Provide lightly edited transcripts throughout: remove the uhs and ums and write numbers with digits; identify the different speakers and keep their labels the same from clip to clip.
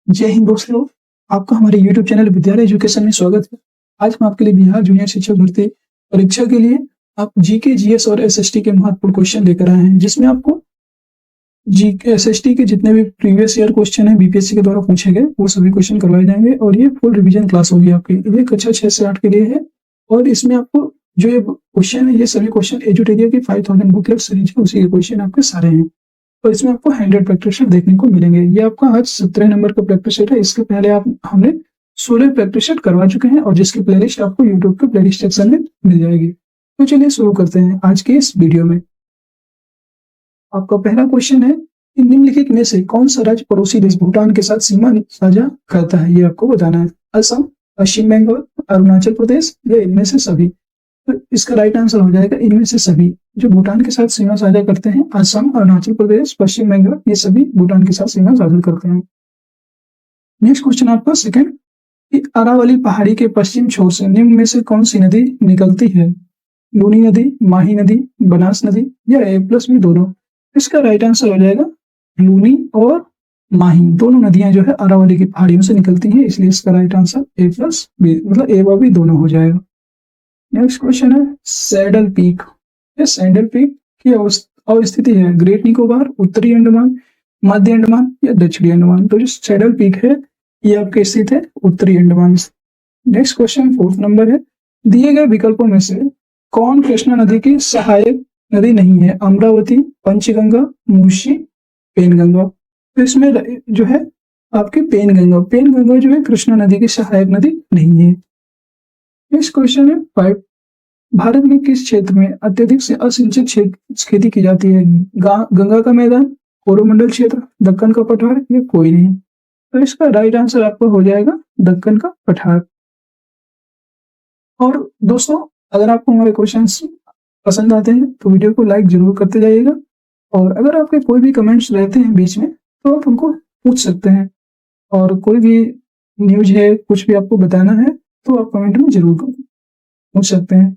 Speaker 1: जय हिंद दोस्तों, आपका हमारे YouTube चैनल विद्यालय एजुकेशन में स्वागत है। आज हम आपके लिए बिहार जूनियर शिक्षक भर्ती परीक्षा के लिए आप जीके, जीएस और एसएसटी के महत्वपूर्ण क्वेश्चन लेकर आए हैं, जिसमें आपको जीके एसएसटी के जितने भी प्रीवियस ईयर क्वेश्चन है बीपीएससी के द्वारा पूछे गए वो सभी क्वेश्चन करवाए जाएंगे और ये फुल रिवीजन क्लास होगी आपकी। ये कक्षा 6 से 8 के लिए है और इसमें आपको जो ये क्वेश्चन है ये सभी क्वेश्चन एजुटेरिया की 5000 बुकलेट सीरीज है, उसी के क्वेश्चन आपके सारे हैं और इसमें आपको 100 प्रैक्टिस सेट देखने को मिलेंगे। ये आपका आज 17 नंबर का प्रैक्टिस सेट है। इसके पहले हमने 16 प्रैक्टिस सेट करवा चुके हैं और जिसकी प्लेलिस्ट आपको यूट्यूब के प्लेलिस्ट सेक्शन में मिल जाएगी। तो चलिए शुरू करते हैं आज के इस वीडियो में। आपका पहला क्वेश्चन है कि निम्नलिखित में से कौन सा राज्य पड़ोसी देश भूटान के साथ सीमा साझा करता है, ये आपको बताना है। असम, पश्चिम बंगाल, अरुणाचल प्रदेश या इनमें से सभी। तो इसका राइट आंसर हो जाएगा इनमें से सभी। जो भूटान के साथ सीमा साझा करते हैं असम, अरुणाचल प्रदेश, पश्चिम बंगाल, ये सभी भूटान के साथ सीमा साझा करते हैं। नेक्स्ट क्वेश्चन आपका सेकंड कि अरावली पहाड़ी के पश्चिम छोर से निम्न में से कौन सी नदी निकलती है। लूनी नदी, माही नदी, बनास नदी या A+B दोनों। इसका राइट आंसर हो जाएगा लूनी और माही, दोनों नदियां जो है अरावली की पहाड़ियों से निकलती हैं, इसलिए इसका राइट आंसर A+B मतलब A व B दोनों हो जाएगा। नेक्स्ट क्वेश्चन है सैडल पीक। ये सैडल पीक की अवस्थिति है ग्रेट निकोबार, उत्तरी अंडमान, मध्य अंडमान या दक्षिणी अंडमान। तो जो सैडल पीक है ये आपके स्थित है उत्तरी Andaman. Next question fourth number है दिए गए विकल्पों में से कौन कृष्णा नदी की सहायक नदी नहीं है। अमरावती, पंचगंगा, मूसी, पेनगंगा। तो इसमें जो है आपकी पेनगंगा जो है कृष्णा नदी की सहायक नदी नहीं है। नेक्स्ट क्वेश्चन है 5 भारत में किस क्षेत्र में अत्यधिक से असिंचित खेती की जाती है। गंगा का मैदान, कोरोमंडल क्षेत्र, दक्कन का पठार या कोई नहीं। तो इसका राइट आंसर आपको हो जाएगा दक्कन का पठार। और दोस्तों अगर आपको हमारे क्वेश्चंस पसंद आते हैं तो वीडियो को लाइक जरूर करते जाइएगा और अगर आपके कोई भी कमेंट्स रहते हैं बीच में तो आप उनको पूछ सकते हैं और कोई भी न्यूज है कुछ भी आपको बताना है तो आप कमेंट में जरूर पूछ सकते हैं।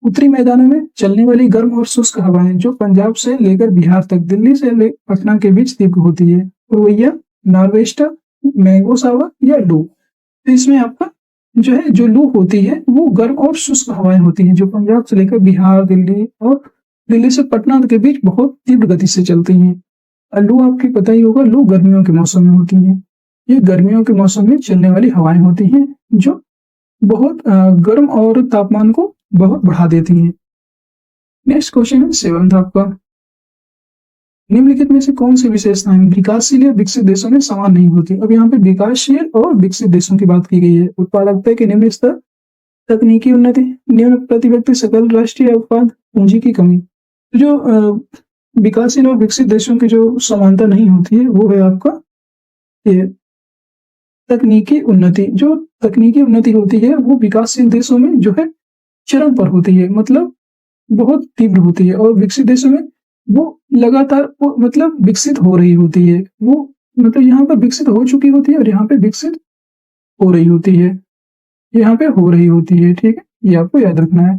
Speaker 1: उत्तरी मैदानों में चलने वाली गर्म और शुष्क हवाएं जो पंजाब से लेकर बिहार तक, दिल्ली से पटना के बीच तीव्र होती है। पूर्वैया, नॉर्वेस्टर, मैंगो सावा या लू। तो इसमें आपका जो है जो लू होती है वो गर्म और शुष्क हवाएं होती हैं जो पंजाब से लेकर बिहार, दिल्ली और दिल्ली से पटना के बीच बहुत तीव्र गति से चलती हैं। लू आपकी पता ही होगा, लू गर्मियों के मौसम में होती है। ये गर्मियों के मौसम में चलने वाली हवाएं होती हैं जो बहुत गर्म और तापमान को बहुत बढ़ा देती हैं। नेक्स्ट क्वेश्चन है 7th आपका निम्नलिखित में से कौन सी विशेषताएं विकासशील या विकसित देशों में समान नहीं होती। अब यहाँ पे विकासशील और विकसित देशों की बात की गई है। उत्पादकता के निम्न स्तर, तकनीकी उन्नति, निम्न प्रति व्यक्ति सकल राष्ट्रीय उत्पाद, पूंजी की कमी। तो जो विकासशील और विकसित देशों की जो समानता नहीं होती है वो है आपका ये तकनीकी उन्नति। जो तकनीकी उन्नति होती है वो विकासशील देशों में जो है चरम पर होती है, मतलब बहुत तीव्र होती है, और विकसित देशों में वो लगातार मतलब विकसित हो रही होती है। वो मतलब यहाँ पर विकसित हो चुकी होती है और यहाँ पे विकसित हो रही होती है, यहाँ पे हो रही होती है। ठीक है, ये आपको याद रखना है।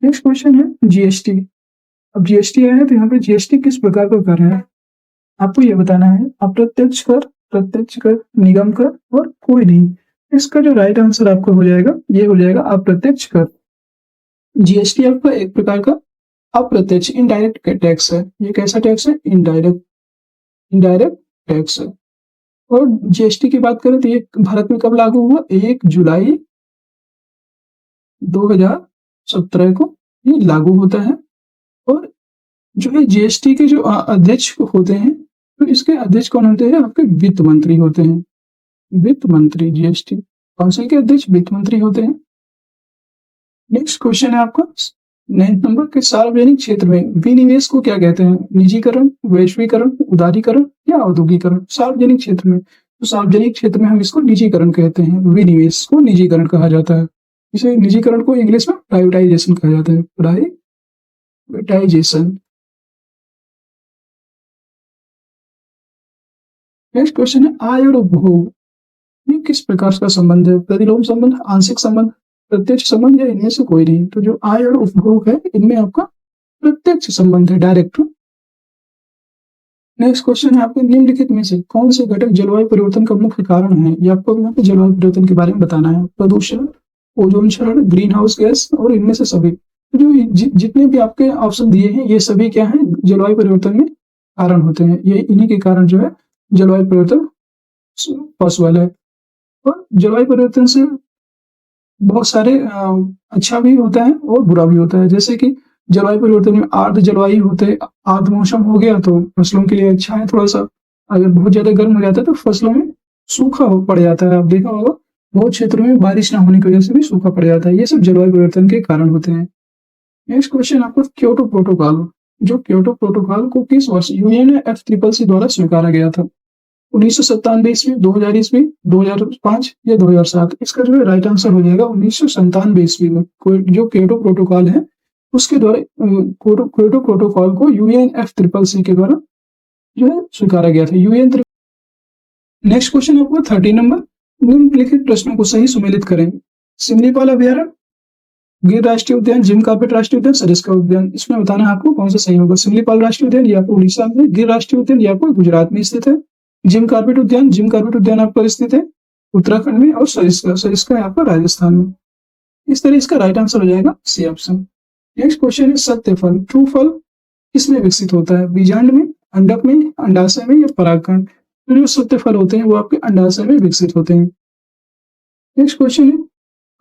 Speaker 1: नेक्स्ट क्वेश्चन है जीएसटी। अब जीएसटी आया है तो यहाँ पे जीएसटी किस प्रकार का कर है आपको ये बताना है। अप्रत्यक्ष कर, प्रत्यक्ष कर, निगम कर और कोई नहीं। इसका जो राइट आंसर आपको हो जाएगा ये हो जाएगा अप्रत्यक्ष कर। जीएसटी आपका एक प्रकार का अप्रत्यक्ष इनडायरेक्ट टैक्स है। ये कैसा टैक्स है? इनडायरेक्ट टैक्स है। और जीएसटी की बात करें तो ये भारत में कब लागू हुआ? 1 जुलाई 2017 को ये लागू होता है। और जो है जीएसटी के जो अध्यक्ष होते हैं तो इसके अध्यक्ष कौन होते हैं? आपके वित्त मंत्री होते हैं। वित्त मंत्री जीएसटी काउंसिल के अध्यक्ष वित्त मंत्री होते हैं। नेक्स्ट क्वेश्चन है आपका 9th नंबर के सार्वजनिक क्षेत्र में विनिवेश को क्या कहते हैं? निजीकरण, वैश्वीकरण, उदारीकरण या औद्योगिकरण। सार्वजनिक क्षेत्र में, तो सार्वजनिक क्षेत्र में हम इसको निजीकरण कहते हैं। विनिवेश को निजीकरण कहा जाता है। इसे निजीकरण को इंग्लिश में प्राइवेटाइजेशन कहा जाता है। प्राइवेटाइजेशन। नेक्स्ट क्वेश्चन है आय और उपभोग ये किस प्रकार का संबंध है? प्रतिलोम संबंध, आंशिक संबंध, प्रत्यक्ष संबंध या इनमें से कोई नहीं। तो जो आय और उपभोग है इनमें आपका प्रत्यक्ष संबंध है, डायरेक्ट। नेक्स्ट क्वेश्चन है आपके निम्नलिखित में से कौन से घटक जलवायु परिवर्तन का मुख्य कारण है? ये आपको यहाँ पे जलवायु परिवर्तन के बारे में बताना है। प्रदूषण, ओजोन क्षरण, ग्रीन हाउस गैस और इनमें से सभी। जो जितने भी आपके ऑप्शन दिए हैं ये सभी क्या है, जलवायु परिवर्तन में कारण होते हैं। ये इन्हीं के कारण जो है जलवायु परिवर्तन पॉसिबल है। और जलवायु परिवर्तन से बहुत सारे अच्छा भी होता है और बुरा भी होता है। जैसे कि जलवायु परिवर्तन में आर्द्र जलवायु होते हैं, आर्द्र मौसम हो गया तो फसलों के लिए अच्छा है थोड़ा सा। अगर बहुत ज्यादा गर्म हो जाता है तो फसलों में सूखा पड़ जाता है। आप देखा होगा बहुत क्षेत्रों में बारिश ना होने की वजह से भी सूखा पड़ जाता है। ये सब जलवायु परिवर्तन के कारण होते हैं। नेक्स्ट क्वेश्चन आपको क्योटो प्रोटोकॉल, जो क्योटो प्रोटोकॉल को किस वर्ष UNFCCC द्वारा स्वीकारा गया था? 1997 ईस्वी, 2000 ईस्वी, 2005 या 2007? इसका जो है राइट आंसर हो जाएगा 1997 ईस्वी में जो क्योटो प्रोटोकॉल है उसके द्वारा क्योटो प्रोटोकॉल को UNFCCC के द्वारा जो है स्वीकारा गया था। नेक्स्ट क्वेश्चन आपको 30 नंबर, निम्नलिखित प्रश्नों को सही सुमेलित करें। सिमलीपाल अभ्यारण्य, गिर राष्ट्रीय उद्यान, जिम कार्बेट राष्ट्रीय उद्यान, सरिस्का उद्यान। इसमें बताना है आपको कौन सा सही होगा। सिमलीपाल राष्ट्रीय उद्यान ये आपको उड़ीसा में, गिर राष्ट्रीय उद्यान ये आपको गुजरात में स्थित है, जिम कार्बेट उद्यान आपका स्थित है उत्तराखंड में, और सरिस्का आपका राजस्थान में। इस तरह इसका राइट आंसर हो जाएगा सी ऑप्शन। नेक्स्ट क्वेश्चन है सत्य फल, ट्रू फल किसमें विकसित होता है? बीजांड में, अंडक में, अंडाशय में या परागकण? तो जो सत्य फल होते हैं वो आपके अंडाशय में विकसित होते हैं। नेक्स्ट क्वेश्चन है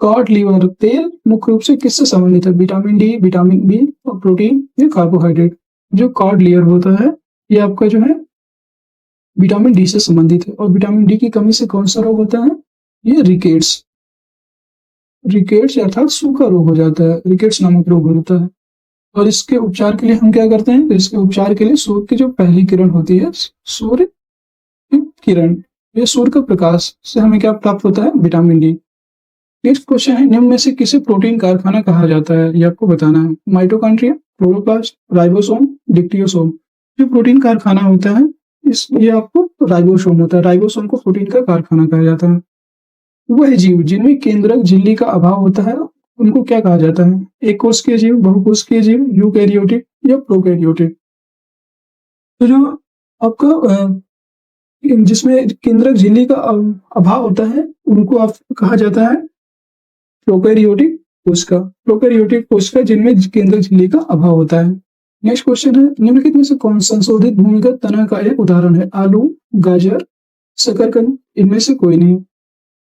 Speaker 1: कॉड लीवर तेल मुख्य रूप से किससे संबंधित है? विटामिन डी, विटामिन बी और प्रोटीन या कार्बोहाइड्रेट? जो कॉड लीवर होता है ये आपका जो है विटामिन डी से संबंधित है। और विटामिन डी की कमी से कौन सा रोग होता है? ये रिकेट्स अर्थात सूखा रोग हो जाता है। रिकेट्स नामक रोग होता है। और इसके उपचार के लिए हम क्या करते हैं? तो इसके उपचार के लिए सूर्य की जो पहली किरण होती है, सूर्य की किरण, ये सूर्य का प्रकाश से हमें क्या प्राप्त होता है? Vitamin D. नेक्स्ट क्वेश्चन है निम्न में से किसे प्रोटीन कारखाना कहा जाता है? ये आपको बताना है। Mitochondria, chloroplast, ribosome, dictyosome. जो प्रोटीन कारखाना होता है ये आपको राइबोसोम होता है। राइबोसोम को प्रोटीन का कारखाना कहा जाता है। वह जीव जिनमें केंद्रक झिल्ली का अभाव होता है उनको क्या कहा जाता है? एक कोशिकीय जीव, बहुकोशिकीय जीव, यूकैरियोटिक या प्रोकैरियोटिक? तो जो आपका जिसमें केंद्रक झिल्ली का अभाव होता है उनको आप कहा जाता है प्रोकैरियोटिक कोशिका। प्रोकैरियोटिक कोशिका जिनमें केंद्रक झिल्ली का अभाव होता है। नेक्स्ट क्वेश्चन है निम्नलिखित में से कौन संशोधित भूमिगत तना का एक उदाहरण है? आलू, गाजर, शकरकंद, इनमें से कोई नहीं।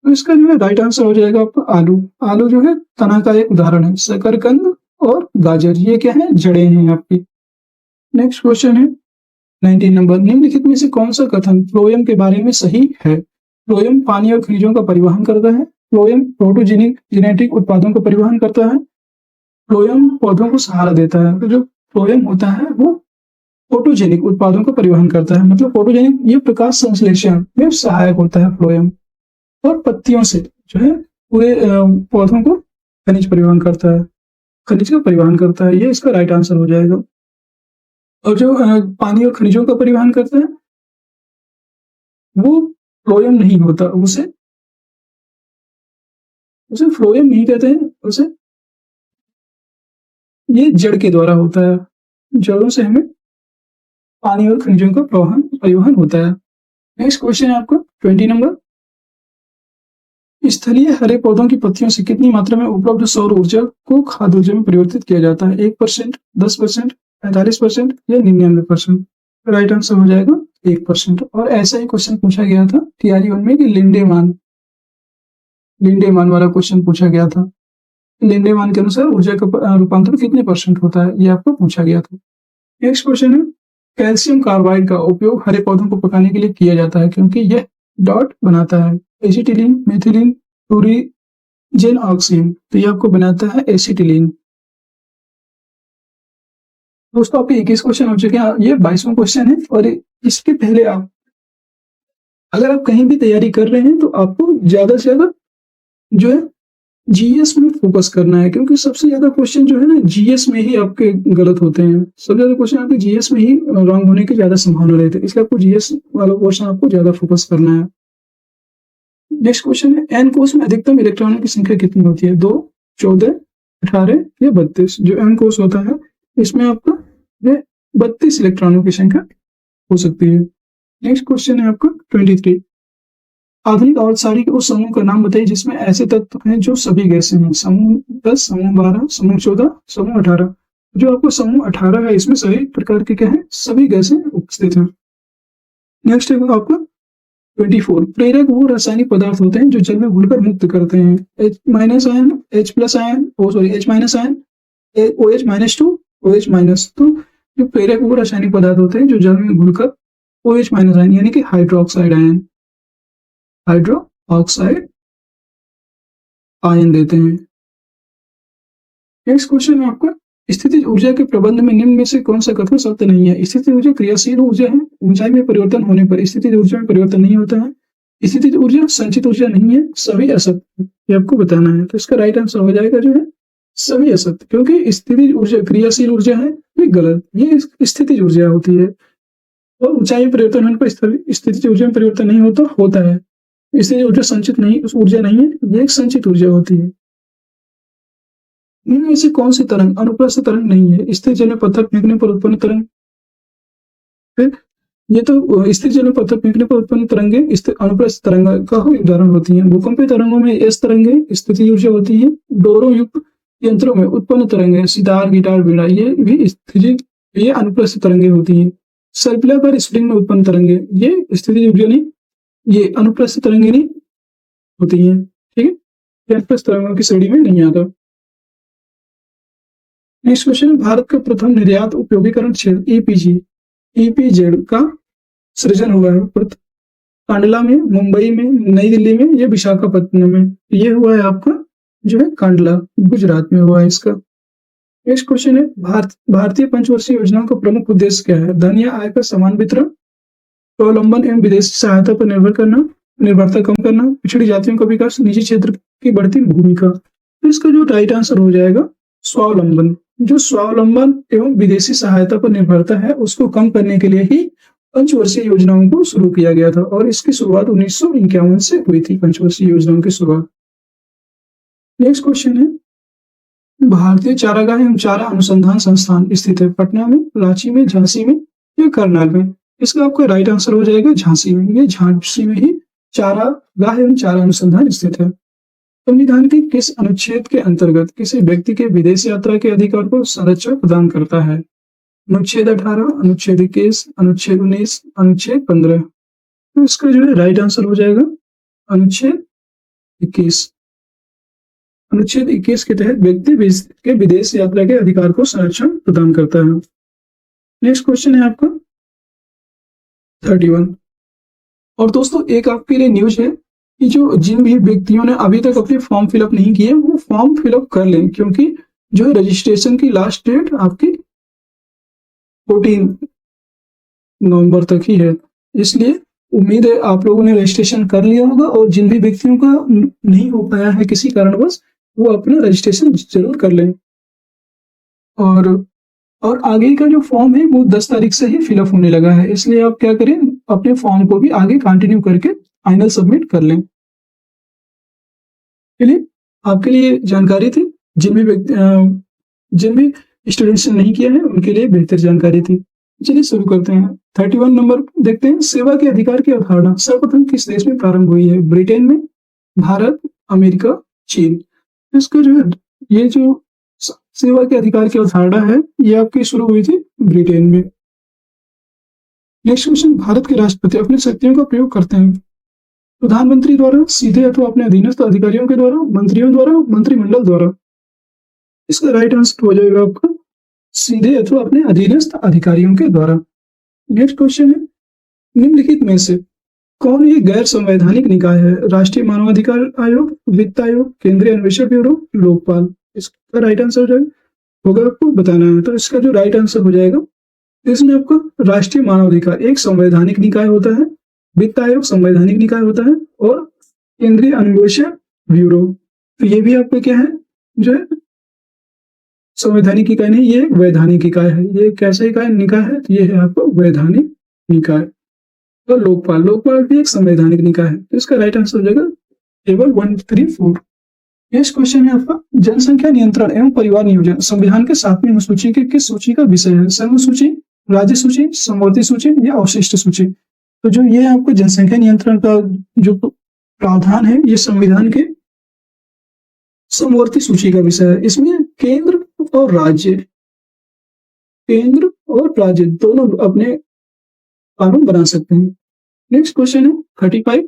Speaker 1: तो इसका जो है राइट आंसर हो जाएगा आपका आलू। आलू जो है तना का एक उदाहरण है। शकरकंद और गाजर ये क्या है? जड़ें हैं आपकी। नेक्स्ट क्वेश्चन है 19 नंबर, निम्नलिखित में से कौन सा कथन फ्लोएम के बारे में सही है? फ्लोएम पानी और खनिजों का परिवहन करता है। फ्लोएम प्रोटोजेनिक जेनेटिक उत्पादों का परिवहन करता है। फ्लोएम पौधों को सहारा देता है। तो जो फ्लोएम होता है वो फोटोजेनिक उत्पादों का परिवहन करता है। मतलब फोटोजेनिक ये प्रकाश संश्लेषण में सहायक होता है फ्लोएम। और पत्तियों से जो है पूरे पौधों को खनिज परिवहन करता है, खनिज का परिवहन करता है। ये इसका राइट आंसर हो जाएगा। और जो पानी और खनिजों का परिवहन करता है वो फ्लोएम नहीं होता, उसे फ्लोएम नहीं कहते हैं, उसे ये जड़ के द्वारा होता है। जड़ों से हमें पानी और खनिजों का परिवहन होता है। नेक्स्ट क्वेश्चन है आपका 20 नंबर, स्थलीय हरे पौधों की पत्तियों से कितनी मात्रा में उपलब्ध सौर ऊर्जा को खाद्य ऊर्जा में परिवर्तित किया जाता है? 1%, 10%, 45% या 99%? राइट आंसर हो जाएगा 1%। और ऐसा ही क्वेश्चन पूछा गया था TRE-1 में कि लिंडेमान वाला क्वेश्चन पूछा गया था। लिंडेमान के अनुसार ऊर्जा का रूपांतरण कितने % होता है, ये आपको पूछा गया था। नेक्स्ट क्वेश्चन है कैल्शियम कार्बाइड का उपयोग हरे पौधों को पकाने के लिए किया जाता है क्योंकि यह डॉट बनाता है। Acetylene, methylene, florigen, auxin. तो ये आपको बनाता है एसिटिलीन। दोस्तों आपके 21 क्वेश्चन हो चुके हैं, ये 22वां क्वेश्चन है। और इसके पहले अगर आप कहीं भी तैयारी कर रहे हैं तो आपको ज्यादा से ज्यादा जो है जीएस में फोकस करना है, क्योंकि सबसे ज्यादा क्वेश्चन जो है ना जीएस में ही आपके गलत होते हैं। सबसे ज्यादा क्वेश्चन आपके जीएस में ही रॉन्ग होने की ज्यादा संभावना रहती है, इसलिए आपको जीएस वाला क्वेश्चन आपको ज्यादा फोकस करना है। नेक्स्ट क्वेश्चन है एन कोष में अधिकतम इलेक्ट्रॉनों की संख्या कितनी होती है? 2, 14, 18 या 32? जो एन कोष होता है इसमें आपका 32 इलेक्ट्रॉनों की संख्या हो सकती है। नेक्स्ट क्वेश्चन है आपका 23। आधुनिक आवर्तसारी के उस समूह का नाम बताइए जिसमें ऐसे तत्व हैं जो सभी गैसें हैं। समूह 10, समूह 12, समूह 14, समूह 18। जो आपको समूह 18 है इसमें सभी प्रकार के क्या है, सभी गैसें उपस्थित हैं। नेक्स्ट है आपका 24। प्रेरक वो रासायनिक पदार्थ होते हैं जो जल में घुलकर मुक्त करते हैं। H minus ion, H plus ion, H minus ion, OH minus 2, OH minus. तो जो प्रेरक वो रासायनिक पदार्थ होते हैं जो जल में घुलकर OH माइनस आयन यानी कि hydroxide ion, hydro oxide ion देते हैं। नेक्स्ट क्वेश्चन है आपका स्थितिज ऊर्जा के प्रबंध में निम्न में से कौन सा कथन सत्य नहीं है। स्थितिज ऊर्जा क्रियाशील ऊर्जा है, ऊंचाई में परिवर्तन होने पर स्थितिज ऊर्जा में परिवर्तन नहीं होता है। स्थितिज ऊर्जा संचित ऊर्जा नहीं है, सभी असत्य, ये आपको बताना है। तो इसका राइट आंसर हो जाएगा जो है सभी असत्य, क्योंकि स्थितिज ऊर्जा क्रियाशील ऊर्जा है, ये गलत, ये स्थितिज ऊर्जा होती है। और ऊंचाई में परिवर्तन होने पर स्थितिज ऊर्जा में परिवर्तन नहीं होता है। स्थितिज ऊर्जा संचित नहीं ऊर्जा नहीं है, ये एक संचित ऊर्जा होती है। इनमें से कौन सी तरंग अनुप्रस्थ तरंग नहीं है। स्थिर जल में पत्थर फेंकने पर उत्पन्न तरंग, फिर ये तो स्थिर जल में पत्थर फेंकने पर उत्पन्न तरंगे अनुप्रस्थ तरंग का उदाहरण होती है। भूकंपीय तरंगों में एस तरंगे स्थितिज ऊर्जा होती है। डोरों युक्त यंत्रों में उत्पन्न तरंगे सितार, गिटार, वीणा, ये भी स्थितिज, ये अनुप्रस्थ तरंगे होती है। सर्पिलाकार स्प्रिंग में उत्पन्न तरंगे, ये स्थितिज ऊर्जा नहीं, ये अनुप्रस्थ तरंगे नहीं होती है। ठीक है, ये अनुप्रस्थ तरंगों की श्रेणी में नहीं आता। नेक्स्ट क्वेश्चन, भारत का प्रथम निर्यात उपयोगीकरण क्षेत्र EPZ का सृजन हुआ है। कांडला में, मुंबई में, नई दिल्ली में, ये विशाखापट्टनम में। ये हुआ है आपका जो है कांडला, गुजरात में हुआ है इसका। नेक्स्ट क्वेश्चन है, भारतीय पंचवर्षीय योजनाओं का प्रमुख उद्देश्य क्या है। धन या आय का समान वितरण, स्वावलंबन एवं विदेशी सहायता पर निर्भरता कम करना, पिछड़ी जातियों का विकास, निजी क्षेत्र की बढ़ती भूमिका। तो इसका जो राइट आंसर हो जाएगा स्वावलंबन। जो स्वावलंबन एवं विदेशी सहायता पर निर्भरता है उसको कम करने के लिए ही पंचवर्षीय योजनाओं को शुरू किया गया था, और इसकी शुरुआत 1951 से हुई थी, पंचवर्षीय योजनाओं की शुरुआत। नेक्स्ट क्वेश्चन है, भारतीय चारागाह एवं चारा अनुसंधान संस्थान स्थित है पटना में, रांची में, झांसी में या करनाल में। इसका आपका राइट आंसर हो जाएगा झांसी में। ये झांसी में ही चारागाह एवं चारा अनुसंधान स्थित है। संविधान के किस अनुच्छेद के अंतर्गत किसी व्यक्ति के विदेश यात्रा के अधिकार को संरक्षण प्रदान करता है। अनुच्छेद 18, अनुच्छेद 21, अनुच्छेद 19, अनुच्छेद 15। तो इसका जो है राइट आंसर हो जाएगा अनुच्छेद 21। अनुच्छेद 21 के तहत व्यक्ति के विदेश यात्रा के अधिकार को संरक्षण प्रदान करता है। नेक्स्ट क्वेश्चन है आपका 31। और दोस्तों एक आपके लिए न्यूज है कि जो जिन भी व्यक्तियों ने अभी तक अपने फॉर्म फिलअप नहीं किए वो फॉर्म फिलअप कर लें, क्योंकि जो है रजिस्ट्रेशन की लास्ट डेट आपकी 14 नवंबर तक ही है। इसलिए उम्मीद है आप लोगों ने रजिस्ट्रेशन कर लिया होगा, और जिन भी व्यक्तियों का नहीं हो पाया है किसी कारणवश वो अपना रजिस्ट्रेशन जरूर कर लें। और आगे का जो फॉर्म है वो 10 तारीख से ही फिलअप होने लगा है, इसलिए आप क्या करें, अपने फॉर्म को भी आगे कंटिन्यू करके फाइनल सबमिट कर लें। चलिए, आपके लिए जानकारी थी, जिन भी स्टूडेंट्स ने नहीं किया है उनके लिए बेहतर जानकारी थी। चलिए शुरू करते हैं। 31 नंबर देखते हैं, सेवा के अधिकार की अवधारणा सर्वप्रथम किस देश में प्रारंभ हुई है। ब्रिटेन में, भारत, अमेरिका, चीन। इसका जो है ये जो सेवा के अधिकार की अवधारणा है ये आपकी शुरू हुई थी ब्रिटेन में। नेक्स्ट क्वेश्चन, भारत के राष्ट्रपति अपनी शक्तियों का प्रयोग करते हैं प्रधानमंत्री द्वारा, सीधे अथवा अपने अधीनस्थ अधिकारियों के द्वारा, मंत्रियों द्वारा, मंत्रिमंडल द्वारा। इसका राइट आंसर हो जाएगा आपका सीधे अथवा अपने अधीनस्थ अधिकारियों के द्वारा। नेक्स्ट क्वेश्चन है, निम्नलिखित में से कौन ये गैर संवैधानिक निकाय है। राष्ट्रीय मानवाधिकार आयोग, वित्त आयोग, केंद्रीय अन्वेषण ब्यूरो, लोकपाल। इसका राइट आंसर होगा आपको बताना है। तो इसका जो राइट आंसर हो जाएगा, इसमें आपका राष्ट्रीय मानवाधिकार एक संवैधानिक निकाय होता है, वित्त आयोग संवैधानिक निकाय होता है, और केंद्रीय अन्वेषण ब्यूरो, तो ये भी आपका क्या है, जो है संवैधानिक इकाई नहीं, ये वैधानिक इकाई है। ये कैसा इकाई निकाय है, तो ये है आपको वैधानिक निकाय। तो लोकपाल भी एक संवैधानिक निकाय है। तो इसका राइट आंसर हो जाएगा टेबल 134। नेक्स्ट क्वेश्चन है आपका, जनसंख्या नियंत्रण एवं परिवार नियोजन संविधान के 7वीं अनुसूची के किस सूची का विषय है। सर्व सूची, राज्य सूची, समवर्ती सूची या अवशिष्ट सूची। तो जो ये आपको जनसंख्या नियंत्रण का जो प्रावधान है, ये संविधान के समवर्ती सूची का विषय है। इसमें केंद्र और राज्य दोनों अपने कानून बना सकते हैं। नेक्स्ट क्वेश्चन है 35।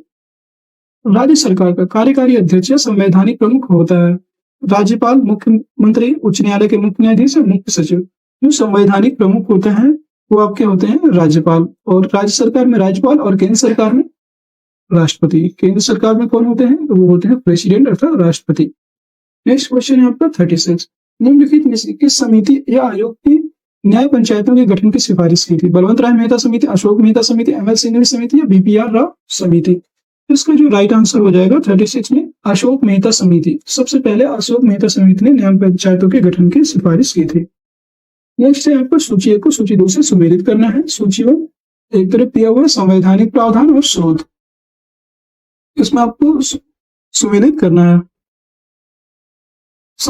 Speaker 1: राज्य सरकार का कार्यकारी अध्यक्ष या संवैधानिक प्रमुख होता है राज्यपाल, मुख्यमंत्री, उच्च न्यायालय के मुख्य न्यायाधीश या मुख्य सचिव। जो संवैधानिक प्रमुख होते हैं वो आपके होते हैं राज्यपाल, और राज्य सरकार में राज्यपाल और केंद्र सरकार में राष्ट्रपति। केंद्र सरकार में कौन होते हैं? तो वो होते हैं प्रेसिडेंट अर्थात राष्ट्रपति। नेक्स्ट क्वेश्चन है आपका 36। निम्नलिखित में से किस समिति या आयोग की न्याय पंचायतों के गठन की सिफारिश की थी? बलवंत राय मेहता समिति, अशोक मेहता समिति, एमएल सिंघवी समिति या बीपीआर राव समिति। इसका जो राइट आंसर हो जाएगा 36 में अशोक मेहता समिति। सबसे पहले अशोक मेहता समिति ने न्याय पंचायतों के गठन की सिफारिश की थी। नेक्स्ट है आपको सूची 1 को सूची 2 से सुमेलित करना है। सूची 1 एक तरफ दिया हुआ संवैधानिक प्रावधान और स्रोत, इसमें आपको सुमेलित करना है।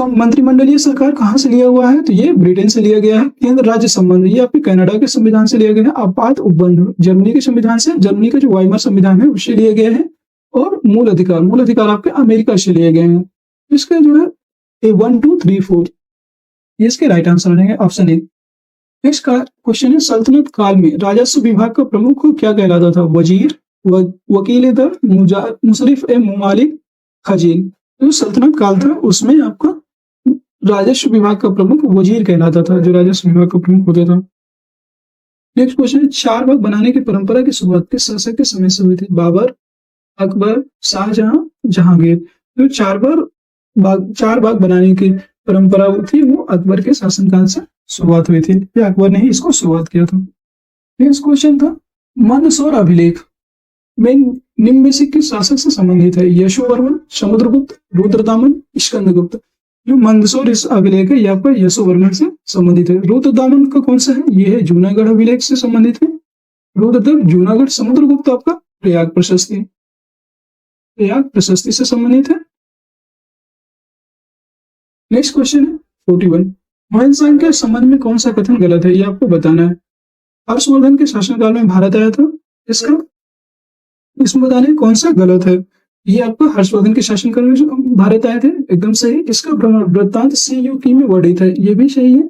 Speaker 1: मंत्रिमंडलीय सरकार कहाँ से लिया हुआ है? तो ये ब्रिटेन से लिया गया है। केंद्र राज्य संबंध, ये आपके कनाडा के संविधान से लिया गया है। आपात उपबंध जर्मनी के संविधान से, जर्मनी का जो वाइमर संविधान है उससे लिए गए हैं। और मूल अधिकार आपके अमेरिका से लिए गए हैं। इसका जो है 1, 2, 3, 4 ये इसके राइट आंसर हो जाएंगे, ऑप्शन ए। नेक्स्ट क्वेश्चन है सल्तनत काल में राजस्व विभाग का प्रमुख क्या कहलाता था? वजीर, वकील दर, मुशरिफ ए मुमालिक, खजीन। जो सल्तनत काल था उसमें आपका राजस्व विभाग का प्रमुख वजीर कहलाता था, जो राजस्व विभाग का प्रमुख होता था। नेक्स्ट क्वेश्चन है 4 बाग बनाने की परंपरा की शुरुआत किस शासक के समय से हुई थी? बाबर, अकबर, शाहजहां, जहांगीर। जो 4 बाग बनाने की परंपरा थी वो अकबर के शासनकाल से शुरुआत हुई थी, या अकबर ने ही इसको शुरुआत किया था। नेक्स्ट क्वेश्चन था मंदसौर अभिलेख में निम्न में से किस शासक से संबंधित है? यशोवर्मन, समुद्रगुप्त, रुद्रदामन, स्कंदगुप्त। जो मंदसौर इस अभिलेख है ये आपका यशोवर्मन से संबंधित है। रुद्रदामन का कौन सा है? ये है जूनागढ़ अभिलेख से संबंधित है। रुद्रदामन जूनागढ़, समुद्रगुप्त आपका प्रयाग प्रशस्ति से संबंधित है। नेक्स्ट क्वेश्चन है 41। मोहनसांग के संबंध में कौन सा कथन गलत है? ये आपको बताना है। हर्षवर्धन के शासनकाल में भारत आया था, इसमें बताना है कौन सा गलत है। ये आपको हर्षवर्धन के शासनकाल में भारत आए थे, एकदम सही। इसका वृत्तांत सीयूकी में वर्णित है, ये भी सही है।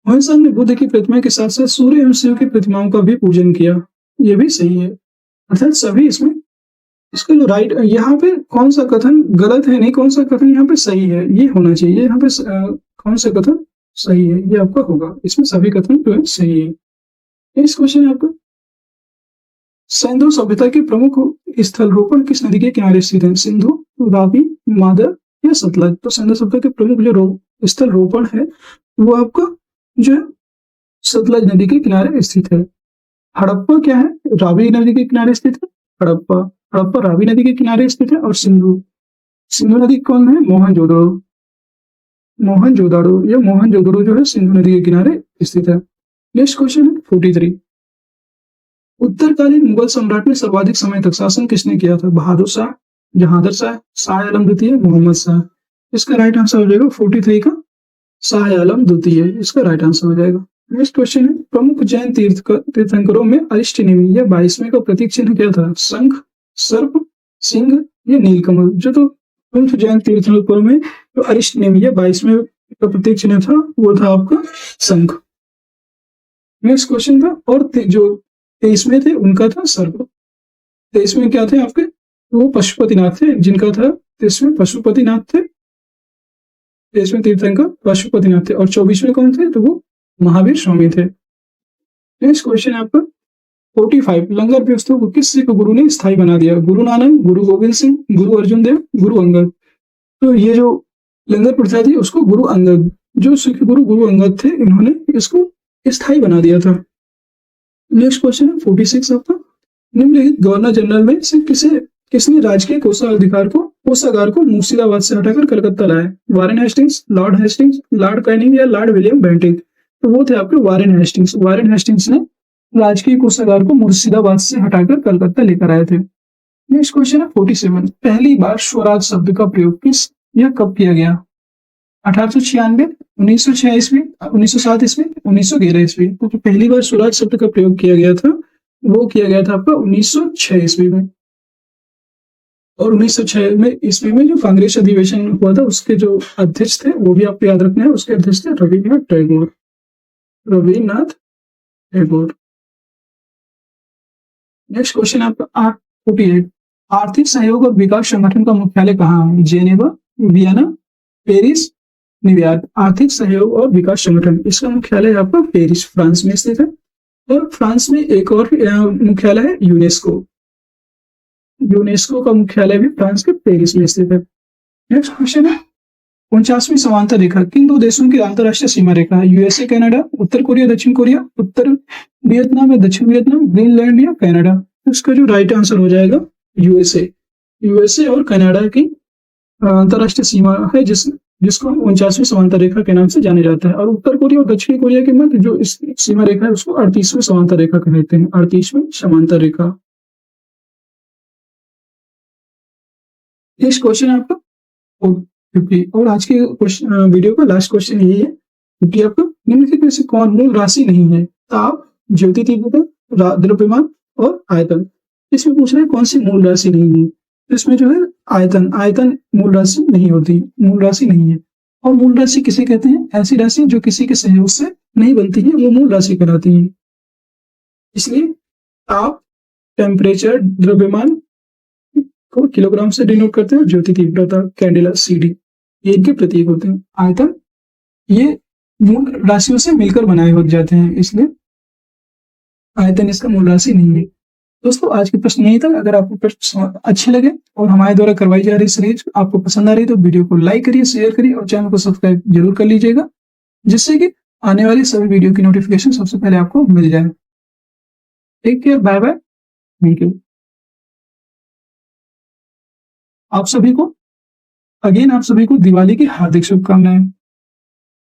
Speaker 1: मोहनसांग ने बुद्ध की प्रतिमा के साथ साथ सूर्य एवं शिव की प्रतिमाओं का भी पूजन किया, ये भी सही है। अर्थात सभी इसमें इसका जो राइट यहाँ पे कौन सा कथन गलत है, नहीं कौन सा कथन यहाँ पे सही है, ये होना चाहिए। यहाँ पे कौन सा कथन सही है ये आपका होगा, इसमें सभी कथन जो है सही है। नेक्स्ट क्वेश्चन है आपका सिंधु सभ्यता के प्रमुख स्थल रोपण किस नदी के किनारे स्थित है? सिंधु, रावी, मादर या सतलज। तो सिंधु सभ्यता के प्रमुख जो स्थल रोपण है वो आपका जो है सतलज नदी के किनारे स्थित है। हड़प्पा क्या है? रावी नदी के किनारे स्थित है। हड़प्पा रावी नदी के किनारे स्थित है। और सिंधु नदी कौन है? मोहनजोदड़ो जो है सिंधु नदी के किनारे स्थित है। नेक्स्ट क्वेश्चन है 43। उत्तरकालीन मुगल सम्राट में सर्वाधिक समय तक शासन किसने किया था? बहादुर शाह, जहांगीर शाह, शाह आलम द्वितीय, मोहम्मद शाह। इसका राइट आंसर हो जाएगा 43 का शाह आलम द्वितीय, इसका राइट आंसर हो जाएगा। नेक्स्ट क्वेश्चन है प्रमुख जैन तीर्थंकरों में अरिष्टनेमी या 22वें का प्रतीक चिन्ह क्या था? शंख, सर्प, सिंह या नीलकमल। जो तो प्रमुख जैन तीर्थंकरों में जो अरिष्टनेमी या 22वें का प्रतीक चिन्ह था वो था आपका शंख। नेक्स्ट क्वेश्चन था और जो 23वें थे उनका था सर्प। 23वें क्या थे आपके? वो पशुपतिनाथ थे, जिनका था 23वें पशुपतिनाथ थे। 23वें तीर्थंकर पशुपतिनाथ थे। और 24वें कौन थे? तो वो महावीर स्वामी थे। नेक्स्ट क्वेश्चन है आपका 45। लंगर व्यवस्था को किस सिख गुरु ने स्थायी बना दिया? गुरु नानक, गुरु गोविंद सिंह, गुरु अर्जुन देव, गुरु अंगद। तो ये जो लंगर प्रथा थी उसको गुरु अंगद, जो सिख गुरु अंगद थे, इन्होंने इसको स्थायी बना दिया था। नेक्स्ट क्वेश्चन है 46 आपका निम्नलिखित गवर्नर जनरल में से किसने राजकीय कोषागार को मुर्शिदाबाद से हटाकर कलकत्ता लाया? Warren Hastings, Lord Hastings, Lord Canning या लॉर्ड विलियम बेंटिंक। तो वो थे आपके वारेन हेस्टिंग्स ने राजकीय कोषागार को मुर्शिदाबाद से हटाकर कलकत्ता लेकर आए थे। नेक्स्ट क्वेश्चन है 47। पहली बार स्वराज शब्द का प्रयोग किस या कब किया गया? 1896, 1906 ईस्वी, 1907 ईस्वी, 1911 ईस्वी। तो जो पहली बार स्वराज शब्द का प्रयोग किया गया था वो किया गया था आपका 1906 ईस्वी में। और 1906 में ईस्वी में जो कांग्रेस अधिवेशन हुआ था उसके जो अध्यक्ष थे वो भी आपको याद रखना है, उसके अध्यक्ष थे रविन्द्रनाथ टैगोर। रविन्द्रनाथ टैगोर। नेक्स्ट क्वेश्चन आपका 848, आर्थिक सहयोग और विकास संगठन का मुख्यालय कहाँ है? Geneva, Vienna, Paris, New York. आर्थिक सहयोग और विकास संगठन, इसका मुख्यालय आपका पेरिस फ्रांस में स्थित है। और फ्रांस में एक और मुख्यालय है यूनेस्को। यूनेस्को का मुख्यालय भी फ्रांस के पेरिस में स्थित है। नेक्स्ट क्वेश्चन है 49वीं समांतर रेखा किन दो देशों की अंतरराष्ट्रीय सीमा रेखा है? यूएसए कनाडा, उत्तर कोरिया दक्षिण कोरिया, उत्तर वियतनाम या दक्षिण वियतनाम, ग्रीनलैंड या कनाडा। इसका जो राइट आंसर हो जाएगा यूएसए। यूएसए और कनाडा की अंतरराष्ट्रीय सीमा है जिसको 49वीं समांतर रेखा के नाम से जाने जाता है। और उत्तर कोरिया और दक्षिण कोरिया के मध्य जो इस सीमा रेखा है उसको 38वीं समांतर रेखा कहते हैं। 38वीं समांतर रेखा। नेक्स्ट क्वेश्चन है आपका 50 और आज के वीडियो का लास्ट क्वेश्चन यही है कि आपका निम्नलिखित में से कौन मूल राशि नहीं है? ताप, ज्योति तीव्रता, द्रव्यमान और आयतन। इसमें पूछ रहे हैं कौन सी मूल राशि नहीं है? तो इसमें जो है आयतन, आयतन मूल राशि नहीं होती, मूल राशि नहीं है। और मूल राशि किसे कहते हैं? ऐसी राशि जो किसी के सहयोग से नहीं बनती है वो मूल राशि कहलाती है। इसलिए ताप, टेम्परेचर, द्रव्यमान को किलोग्राम से डिनोट करते हैं। ज्योति तीव्रता, कैंडेला, सीडी, ये इनके प्रतीक होते हैं। आयतन ये मूल राशियों से मिलकर बनाए हो जाते हैं, इसलिए आयतन इसका मूल राशि नहीं है। दोस्तों आज के प्रश्न यही था। अगर आपको प्रश्न अच्छे लगे और हमारे द्वारा करवाई जा रही सीरीज आपको पसंद आ रही तो वीडियो को लाइक करिए, शेयर करिए और चैनल को सब्सक्राइब जरूर कर लीजिएगा, जिससे कि आने वाली सभी वीडियो की नोटिफिकेशन सबसे पहले आपको मिल जाए। Take care, bye bye, thank you. आप सभी को दिवाली की हार्दिक शुभकामनाएं।